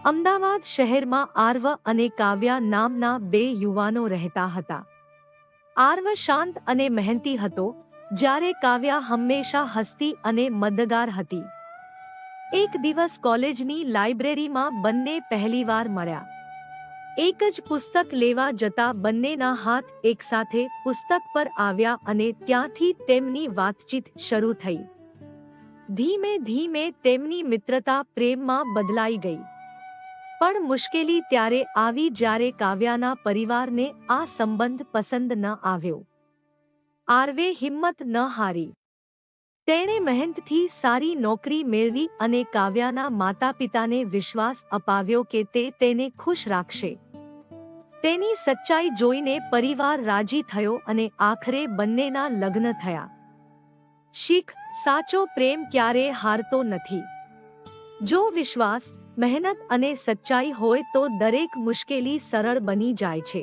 અમદાવાદ શહેરમાં આર્વ અને કાવ્યા નામના બે યુવાનો રહેતા હતા. આર્વ શાંત અને મહેનતી હતો, જ્યારે કાવ્યા હંમેશા હસતી અને મદદગાર હતી. એક દિવસ કોલેજની લાઇબ્રેરીમાં બંને પહેલીવાર મળ્યા. એક જ પુસ્તક લેવા જતા બંનેના હાથ એકસાથે પુસ્તક પર આવ્યા અને ત્યાંથી તેમની વાતચીત શરૂ થઈ. ધીમે ધીમે તેમની મિત્રતા પ્રેમમાં બદલાઈ ગઈ. પણ મુશ્કેલી ત્યારે આવી જ્યારે કાવ્યાના પરિવારને આ સંબંધ પસંદ ન આવ્યો. આર્વે હિંમત ન હારી. તેણે મહેનતથી સારી નોકરી મેળવી અને કાવ્યાના માતાપિતાને વિશ્વાસ અપાવ્યો કે તે તેને ખુશ રાખશે. તેની સચ્ચાઈ જોઈને પરિવાર રાજી થયો અને આખરે બંનેના લગ્ન થયા. શીખ: સાચો પ્રેમ ક્યારેય હારતો નથી. જો વિશ્વાસ, મહેનત અને સચ્ચાઈ હોય તો દરેક મુશ્કેલી સરળ બની જાય છે.